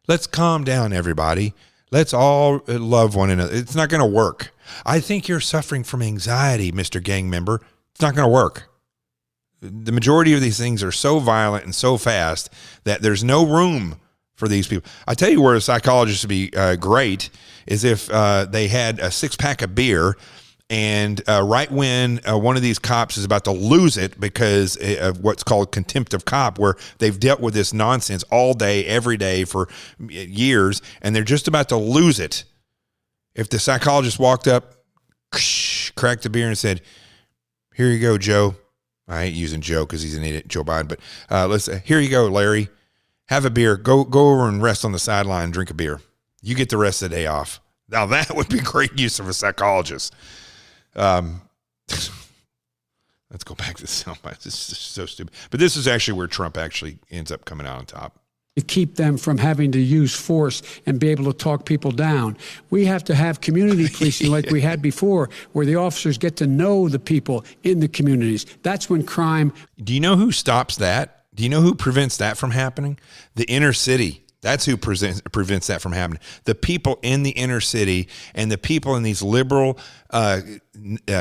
let's calm down, everybody. Let's all love one another. It's not going to work. I think you're suffering from anxiety, Mr. Gang member. It's not going to work. The majority of these things are so violent and so fast that there's no room for these people. I tell you where a psychologist would be great is if they had a 6-pack of beer and right when one of these cops is about to lose it because of what's called contempt of cop, where they've dealt with this nonsense all day, every day for years, and they're just about to lose it. If the psychologist walked up, cracked the beer and said, here you go, Joe. I ain't using Joe because he's an idiot, Joe Biden, but here you go, Larry. Have a beer. Go over and rest on the sideline and drink a beer. You get the rest of the day off. Now that would be great use of a psychologist. Let's go back to the soundbite. This is so stupid. But this is actually where Trump actually ends up coming out on top. To keep them from having to use force and be able to talk people down. We have to have community policing like we had before, where the officers get to know the people in the communities. That's when crime. Do you know who stops that? Do you know who prevents that from happening? The inner city. That's who prevents that from happening. The people in the inner city and the people in these liberal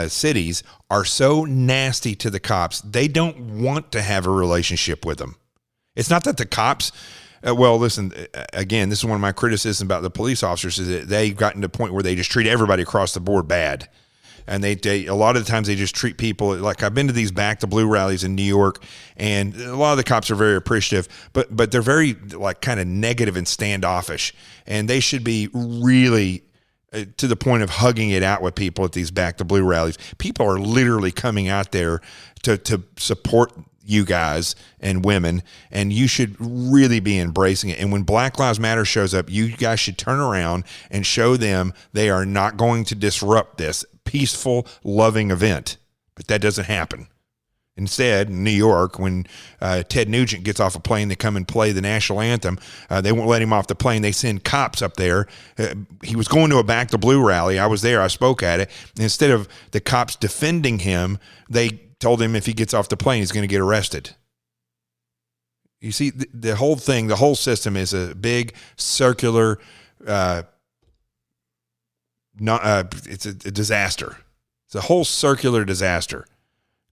cities are so nasty to the cops. They don't want to have a relationship with them. It's not that the cops, well, listen, again, this is one of my criticisms about the police officers is that they've gotten to a point where they just treat everybody across the board bad. And they a lot of the times they just treat people like I've been to these Back to Blue rallies in New York, and a lot of the cops are very appreciative, but they're very like kind of negative and standoffish, and they should be really to the point of hugging it out with people at these Back to Blue rallies. People are literally coming out there to support you guys and women, and you should really be embracing it. And when Black Lives Matter shows up, you guys should turn around and show them they are not going to disrupt this peaceful, loving event. But that doesn't happen. Instead, in New York, when Ted Nugent gets off a plane, they come and play the national anthem. They won't let him off the plane. They send cops up there. He was going to a Back to Blue rally. I was there. I spoke at it. And instead of the cops defending him, they told him if he gets off the plane, he's going to get arrested. You see, the whole thing, the whole system is a big circular it's a disaster. It's a whole circular disaster,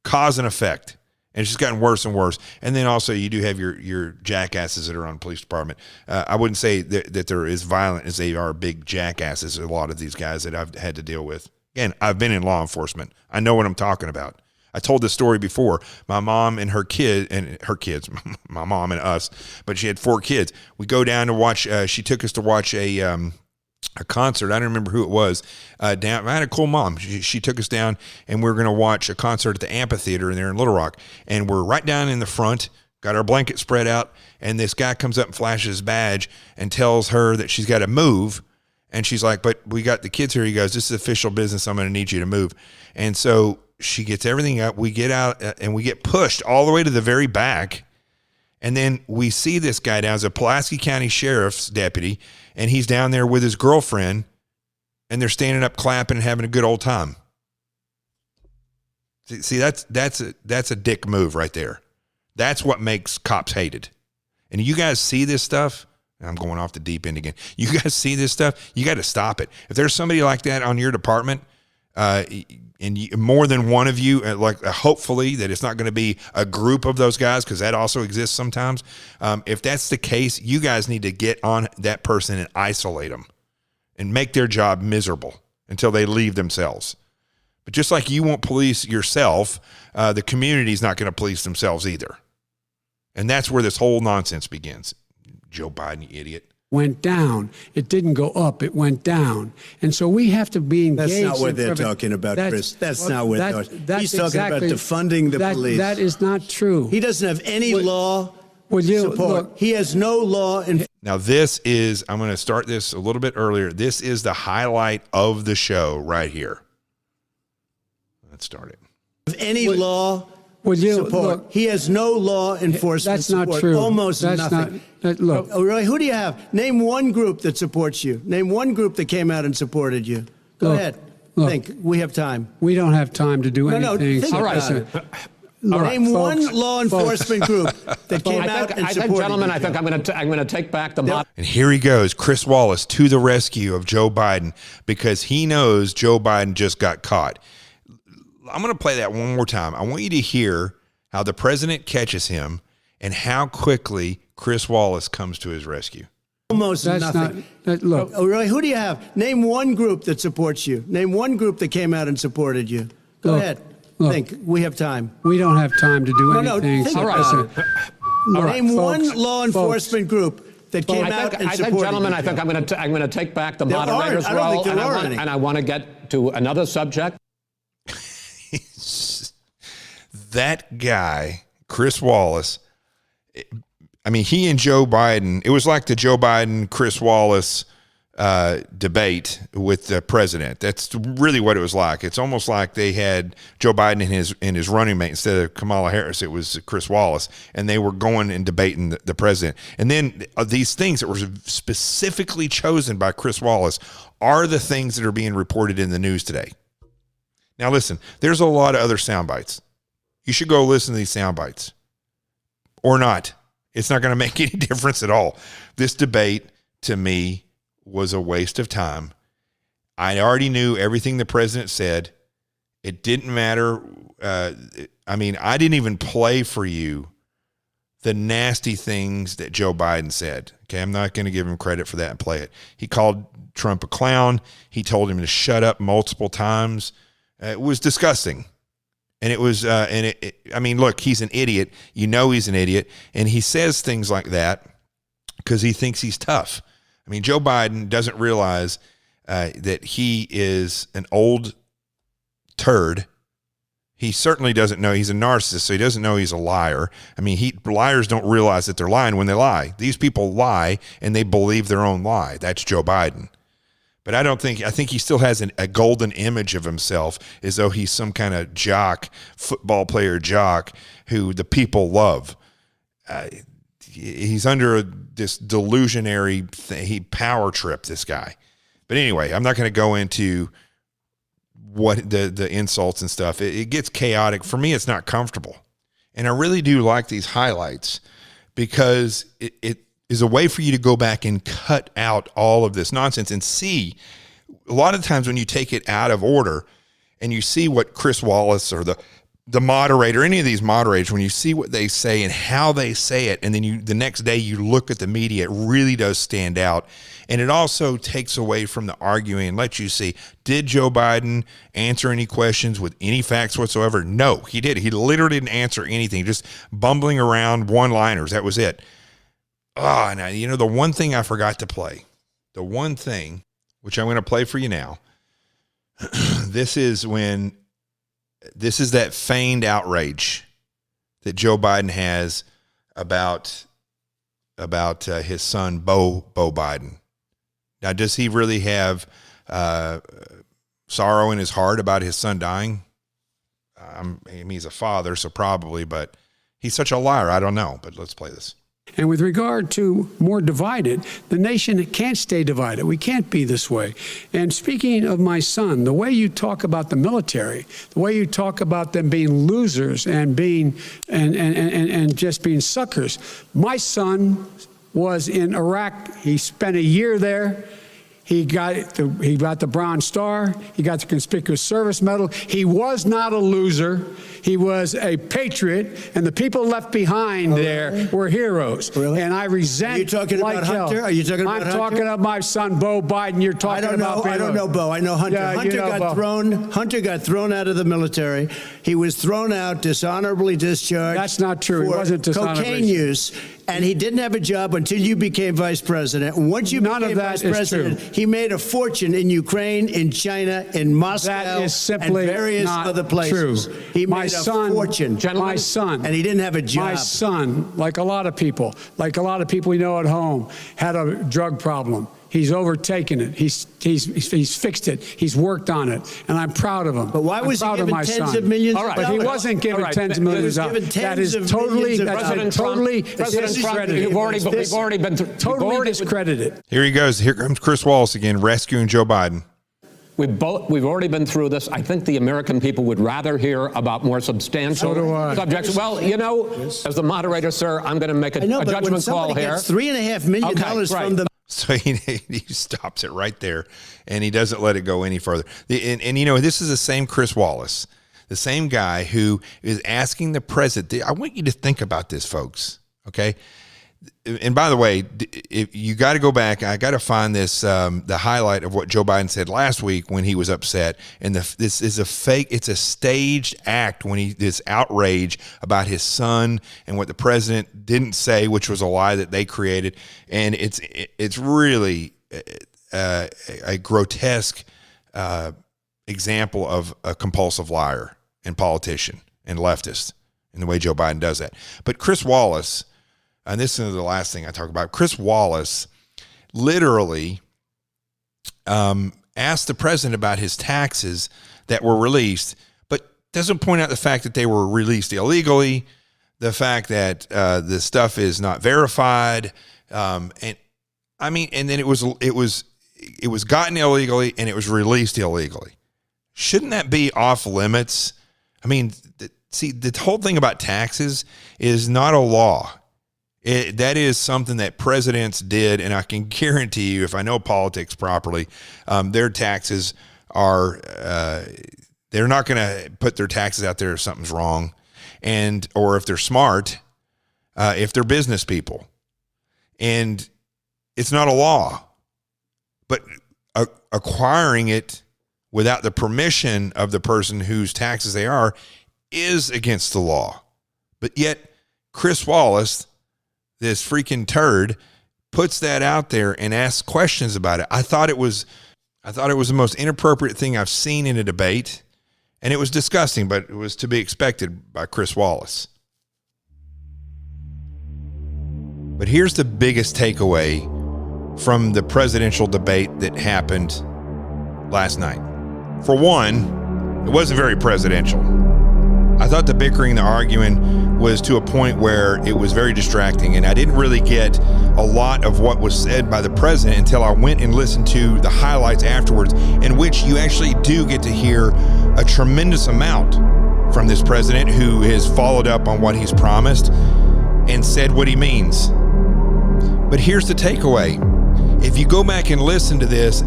cause and effect. And it's just gotten worse and worse. And then also you do have your jackasses that are on the police department. I wouldn't say that they're as violent as they are big jackasses, a lot of these guys that I've had to deal with. Again, I've been in law enforcement. I know what I'm talking about. I told this story before. My mom and her kids, my mom and us, but she had 4 kids. We go down to watch, she took us to watch a concert. I don't remember who it was. I had a cool mom. She took us down, and we were going to watch a concert at the amphitheater in there in Little Rock. And we're right down in the front, got our blanket spread out, and this guy comes up and flashes his badge and tells her that she's got to move. And she's like, but we got the kids here. He goes, this is official business. I'm going to need you to move. And so she gets everything up. We get out, and we get pushed all the way to the very back. And then we see this guy down as a Pulaski County Sheriff's deputy, and he's down there with his girlfriend, and they're standing up clapping and having a good old time. See, that's a dick move right there. That's what makes cops hated. And you guys see this stuff? I'm going off the deep end again. You guys see this stuff? You got to stop it. If there's somebody like that on your department, and more than one of you, hopefully that it's not going to be a group of those guys, because that also exists sometimes. If that's the case, you guys need to get on that person and isolate them and make their job miserable until they leave themselves. But just like you won't police yourself, the community's not going to police themselves either. And that's where this whole nonsense begins. Joe Biden, you idiot. Went down. It didn't go up. It went down. And so we have to be engaged. That's not what they're talking about, Chris. That's not what they're talking about. He's talking about defunding the police. That is not true. He doesn't have any law support. Look, he has no law. Now, this is, I'm going to start this a little bit earlier. This is the highlight of the show right here. Let's start it. Any law support. Look, he has no law enforcement that's not support. True. Almost that's nothing. Look. Oh, really? Who do you have? Name one group that supports you. Name one group that came out and supported you. Go ahead. Think. We have time. We don't have time to do anything. Think all right. Name one law enforcement group that came out and supported you. Gentlemen, I think I'm going to take back the And here he goes, Chris Wallace to the rescue of Joe Biden, because he knows Joe Biden just got caught. I'm going to play that one more time. I want you to hear how the president catches him and how quickly Chris Wallace comes to his rescue. Almost nothing. Look. Oh, really? Who do you have? Name one group that supports you. Name one group that came out and supported you. Go ahead. Think. We have time. We don't have time to do anything. Think all right. Name one law enforcement group that came out and supported you. Gentlemen, I think I'm going to take back the moderator's role. I don't think there are any. And I want to get to another subject. That guy, Chris Wallace, I mean, he and Joe Biden, it was like the Joe Biden, Chris Wallace debate with the president. That's really what it was like. It's almost like they had Joe Biden and his running mate instead of Kamala Harris. It was Chris Wallace, and they were going and debating the president. And then these things that were specifically chosen by Chris Wallace are the things that are being reported in the news today. Now, listen, there's a lot of other sound bites. You should go listen to these sound bites or not. It's not going to make any difference at all. This debate, to me, was a waste of time. I already knew everything the president said. It didn't matter. I didn't even play for you the nasty things that Joe Biden said. Okay, I'm not going to give him credit for that and play it. He called Trump a clown. He told him to shut up multiple times. It was disgusting. And it was, look, he's an idiot. You know he's an idiot. And he says things like that because he thinks he's tough. I mean, Joe Biden doesn't realize that he is an old turd. He certainly doesn't know he's a narcissist, so he doesn't know he's a liar. I mean, liars don't realize that they're lying when they lie. These people lie, and they believe their own lie. That's Joe Biden. But I think he still has a golden image of himself as though he's some kind of football player jock who the people love. He's under this delusionary power trip, this guy. But anyway, I'm not going to go into what the insults and stuff. It gets chaotic. For me, it's not comfortable. And I really do like these highlights because it is a way for you to go back and cut out all of this nonsense and see a lot of times when you take it out of order and you see what Chris Wallace or the moderator, any of these moderators, when you see what they say and how they say it, and then the next day you look at the media, it really does stand out. And it also takes away from the arguing and lets you see, did Joe Biden answer any questions with any facts whatsoever? No, he did. He literally didn't answer anything, just bumbling around one-liners. That was it. Now, you know, the one thing I forgot to play, the one thing, which I'm going to play for you now, this is that feigned outrage that Joe Biden has about his son, Beau Biden. Now, does he really have sorrow in his heart about his son dying? I mean, he's a father, so probably, but he's such a liar. I don't know, but let's play this. And with regard to more divided, the nation can't stay divided. We can't be this way. And speaking of my son, the way you talk about the military, the way you talk about them being losers and being and just being suckers. My son was in Iraq. He spent a year there. He got the Bronze Star. He got the Conspicuous Service Medal. He was not a loser. He was a patriot, and the people left behind there were heroes. Really? And I resent. Are you talking like about hell. Hunter? Are you talking about Hunter? I'm talking about my son, Beau Biden. You're talking about. I don't know Beau. I know Hunter. Yeah, Hunter got thrown out of the military. He was thrown out, dishonorably discharged. That's not true. He wasn't dishonorably. Cocaine use, and he didn't have a job until you became vice president. And once you became vice president, he made a fortune in Ukraine, in China, in Moscow, that is simply and various not other places. True. He made a fortune. My son, and he didn't have a job. My son, like a lot of people we know at home, had a drug problem. He's overtaken it. He's fixed it. He's worked on it, and I'm proud of him. But why was he given tens of millions of dollars? But he wasn't given tens of millions of dollars. That is totally discredited. We've already been totally discredited. Here he goes. Here comes Chris Wallace again, rescuing Joe Biden. We've already been through this. I think the American people would rather hear about more substantial subjects. Well, you know, as the moderator, sir, I'm going to make a judgment call here. $3.5 million from the. So he stops it right there, and he doesn't let it go any further. And you know, this is the same Chris Wallace, the same guy who is asking the president. I want you to think about this, folks, okay? And by the way, if you got to go back, I got to find this, the highlight of what Joe Biden said last week when he was upset. And this is a fake, it's a staged act when this outrage about his son and what the president didn't say, which was a lie that they created. And it's really a grotesque example of a compulsive liar and politician and leftist in the way Joe Biden does that. But Chris Wallace, and this is the last thing I talk about. Chris Wallace literally asked the president about his taxes that were released, but doesn't point out the fact that they were released illegally, the fact that the stuff is not verified, and then it was gotten illegally and it was released illegally. Shouldn't that be off limits? I mean, see, the whole thing about taxes is not a law. That is something that presidents did, and I can guarantee you, if I know politics properly, their taxes are, they're not going to put their taxes out there if something's wrong, or if they're smart, if they're business people. And it's not a law. But acquiring it without the permission of the person whose taxes they are is against the law. But yet, Chris Wallace, this freaking turd, puts that out there and asks questions about it. I thought it was the most inappropriate thing I've seen in a debate, and it was disgusting, but it was to be expected by Chris Wallace. But here's the biggest takeaway from the presidential debate that happened last night. For one, it wasn't very presidential. I thought the bickering, the arguing was to a point where it was very distracting, and I didn't really get a lot of what was said by the president until I went and listened to the highlights afterwards, in which you actually do get to hear a tremendous amount from this president who has followed up on what he's promised and said what he means. But here's the takeaway. If you go back and listen to this,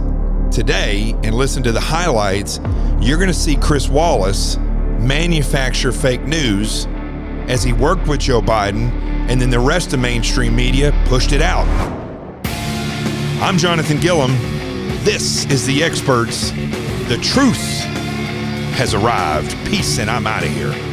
today and listen to the highlights, you're going to see Chris Wallace manufacture fake news as he worked with Joe Biden, and then the rest of mainstream media pushed it out. I'm Jonathan Gilliam. This is The Experts. The truth has arrived. Peace, and I'm out of here.